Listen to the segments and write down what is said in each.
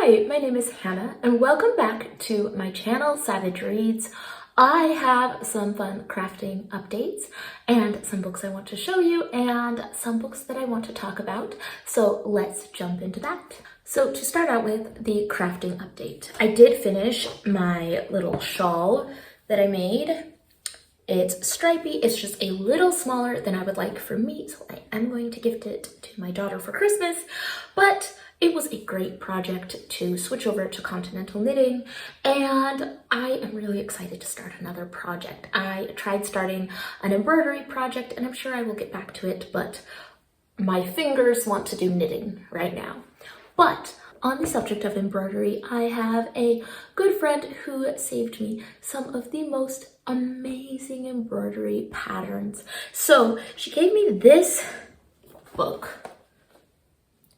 Hi, my name is Hannah and welcome back to my channel, Savage Reads. I have some fun crafting updates and some books I want to show you and some books that I want to talk about. So let's jump into that. So to start out with the crafting update, I did finish my little shawl that I made. It's stripy, it's just a little smaller than I would like for me, so I am going to gift it to my daughter for Christmas, but it was a great project to switch over to continental knitting, and I am really excited to start another project. I tried starting an embroidery project, and I'm sure I will get back to it, but my fingers want to do knitting right now. But on the subject of embroidery, I have a good friend who saved me some of the most amazing embroidery patterns. So she gave me this book,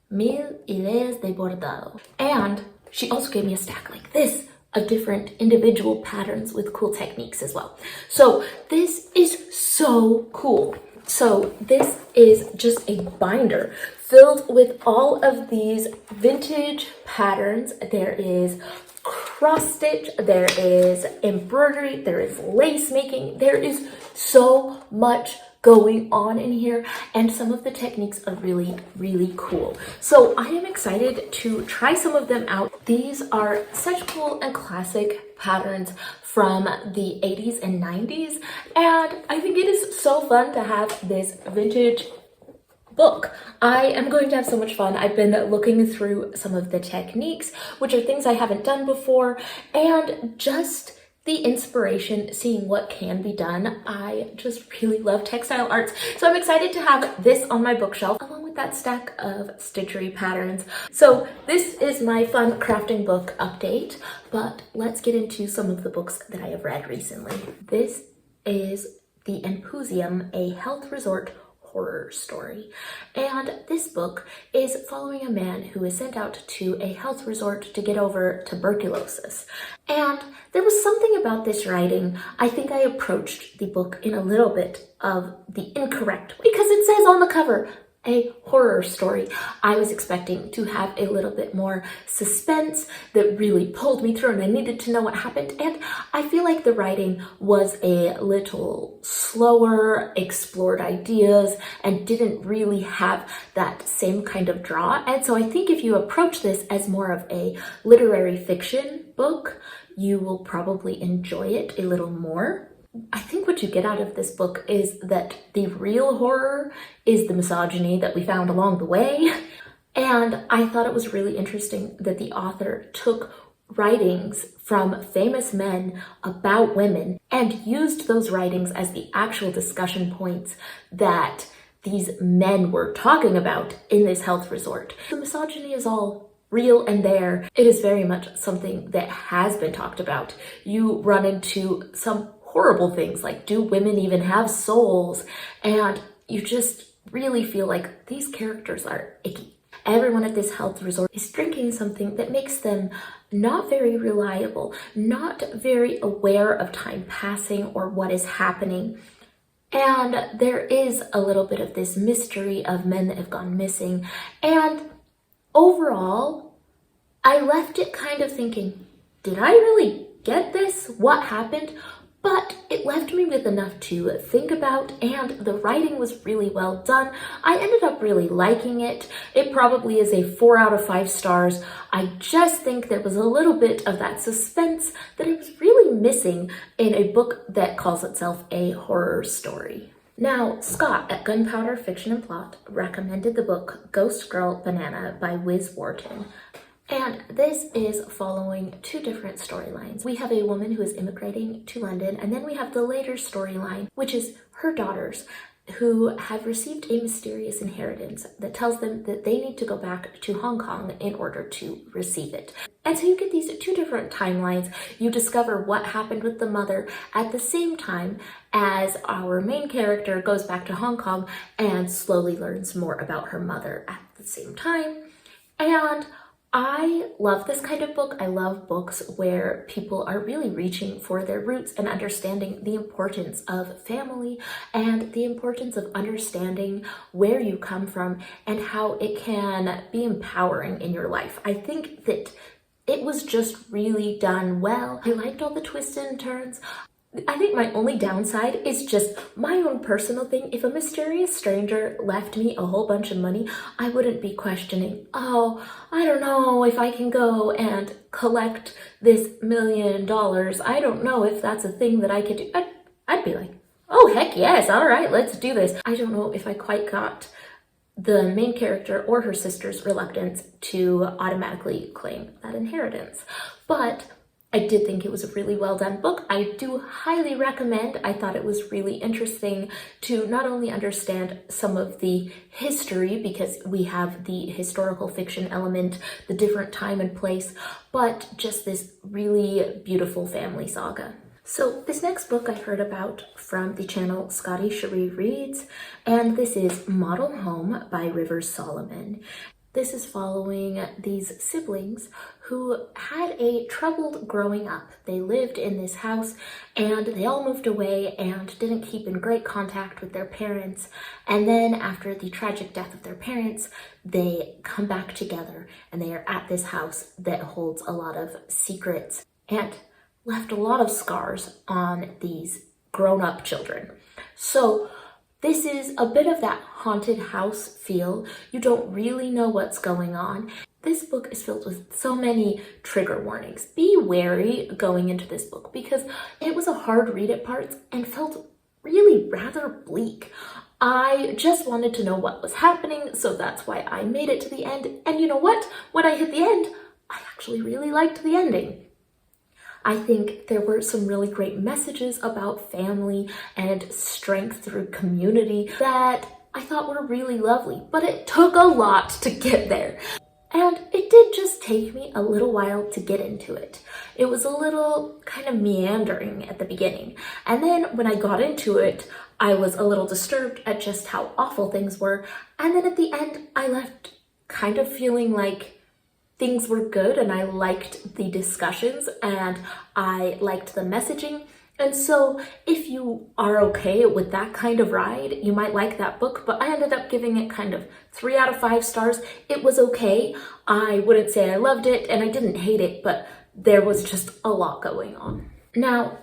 Mil Hileres de Bordado. And she also gave me a stack like this of different individual patterns with cool techniques as well. So this is so cool. So this is just a binder filled with all of these vintage patterns. There is cross stitch, there is embroidery, there is lace making, there is so much going on in here, and some of the techniques are really cool. So I am excited to try some of them out. These are such cool and classic patterns from the 80s and 90s, and I think it is so fun to have this vintage book. I am going to have so much fun. I've been looking through some of the techniques, which are things I haven't done before, and just the inspiration, seeing what can be done. I just really love textile arts, so I'm excited to have this on my bookshelf along with that stack of stitchery patterns. So this is my fun crafting book update, but let's get into some of the books that I have read recently. This is the Empusium, a health resort horror story. And this book is following a man who is sent out to a health resort to get over tuberculosis. And there was something about this writing, I think I approached the book in a little bit of the incorrect way, because it says on the cover, a horror story. I was expecting to have a little bit more suspense that really pulled me through, and I needed to know what happened. And I feel like the writing was a little slower, explored ideas, and didn't really have that same kind of draw. And so I think if you approach this as more of a literary fiction book, you will probably enjoy it a little more. I think what you get out of this book is that the real horror is the misogyny that we found along the way. And I thought it was really interesting that the author took writings from famous men about women and used those writings as the actual discussion points that these men were talking about in this health resort. The misogyny is all real and there. It is very much something that has been talked about. You run into some horrible things like, do women even have souls? And you just really feel like these characters are icky. Everyone at this health resort is drinking something that makes them not very reliable, not very aware of time passing or what is happening. And there is a little bit of this mystery of men that have gone missing. And overall, I left it kind of thinking, did I really get this? What happened? But it left me with enough to think about, and the writing was really well done. I ended up really liking it. It probably is a 4 out of 5 stars. I just think there was a little bit of that suspense that I was really missing in a book that calls itself a horror story. Now, Scott at Gunpowder Fiction and Plot recommended the book Ghost Girl Banana by Wiz Wharton. And this is following 2 different storylines. We have a woman who is immigrating to London, and then we have the later storyline, which is her daughters who have received a mysterious inheritance that tells them that they need to go back to Hong Kong in order to receive it. And so you get these 2 different timelines. You discover what happened with the mother at the same time as our main character goes back to Hong Kong and slowly learns more about her mother at the same time. And I love this kind of book. I love books where people are really reaching for their roots and understanding the importance of family and the importance of understanding where you come from and how it can be empowering in your life. I think that It was just really done well. I liked all the twists and turns. I think my only downside is just my own personal thing. If a mysterious stranger left me a whole bunch of money, I wouldn't be questioning, oh, I don't know if I can go and collect this $1 million. I don't know if that's a thing that I could do. I'd be like, oh, heck yes, all right, let's do this. I don't know if I quite got the main character or her sister's reluctance to automatically claim that inheritance. But I did think it was a really well done book. I do highly recommend. I thought it was really interesting to not only understand some of the history, because we have the historical fiction element, the different time and place, but just this really beautiful family saga. So this next book I heard about from the channel Scotty Cherie Reads, and this is Model Home by Rivers Solomon. This is following these siblings who had a troubled growing up. They lived in this house and they all moved away and didn't keep in great contact with their parents. And then after the tragic death of their parents, they come back together and they are at this house that holds a lot of secrets and left a lot of scars on these grown-up children. So this is a bit of that haunted house feel. You don't really know what's going on. This book is filled with so many trigger warnings. Be wary going into this book because it was a hard read at parts and felt really rather bleak. I just wanted to know what was happening, so that's why I made it to the end. And you know what? When I hit the end, I actually really liked the ending. I think there were some really great messages about family and strength through community that I thought were really lovely, but it took a lot to get there. And it did just take me a little while to get into it. It was a little kind of meandering at the beginning. And then when I got into it, I was a little disturbed at just how awful things were. And then at the end, I left kind of feeling like things were good and I liked the discussions and I liked the messaging. And so if you are okay with that kind of ride, you might like that book, but I ended up giving it kind of 3 out of 5 stars. It was okay. I wouldn't say I loved it and I didn't hate it, but there was just a lot going on. Now,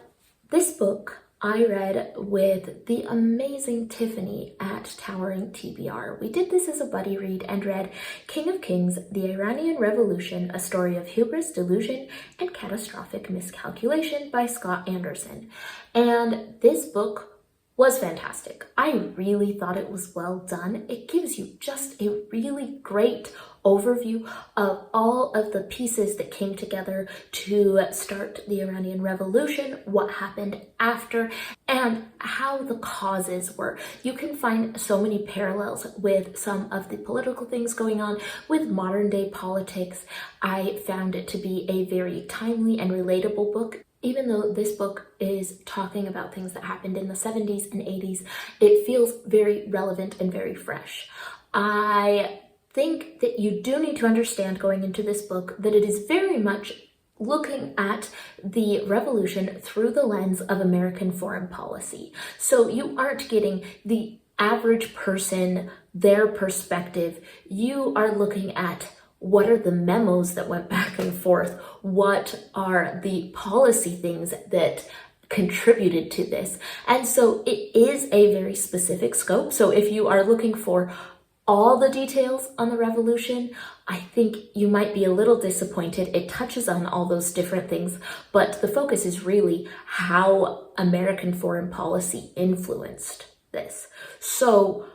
this book I read with the amazing Tiffany at Towering TBR. We did this as a buddy read and read King of Kings, The Iranian Revolution, A Story of Hubris, Delusion, and Catastrophic Miscalculation by Scott Anderson. And this book was fantastic. I really thought it was well done. It gives you just a really great overview of all of the pieces that came together to start the Iranian Revolution, what happened after, and how the causes were. You can find so many parallels with some of the political things going on with modern day politics. I found it to be a very timely and relatable book. Even though this book is talking about things that happened in the 70s and 80s, it feels very relevant and very fresh. I think that you do need to understand going into this book that it is very much looking at the revolution through the lens of American foreign policy. So you aren't getting the average person, their perspective. You are looking at what are the memos that went back and forth? What are the policy things that contributed to this? And so it is a very specific scope. So if you are looking for all the details on the revolution, I think you might be a little disappointed. It touches on all those different things, but the focus is really how American foreign policy influenced this. So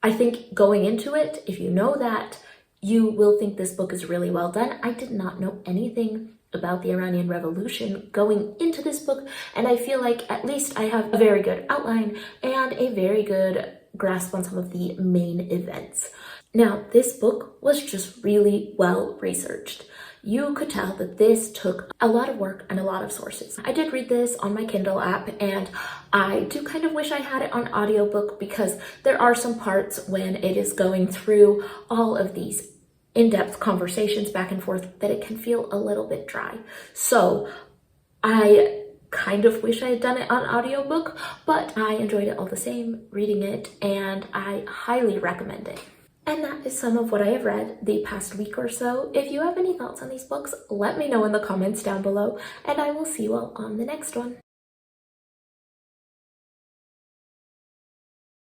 I think going into it, if you know that, you will think this book is really well done. I did not know anything about the Iranian Revolution going into this book, and I feel like at least I have a very good outline and a very good grasp on some of the main events. Now, this book was just really well researched. You could tell that this took a lot of work and a lot of sources. I did read this on my Kindle app, and I do kind of wish I had it on audiobook because there are some parts when it is going through all of these in-depth conversations back and forth that it can feel a little bit dry. So I kind of wish I had done it on audiobook, but I enjoyed it all the same reading it, and I highly recommend it. And that is some of what I have read the past week or so. If you have any thoughts on these books, let me know in the comments down below, and I will see you all on the next one.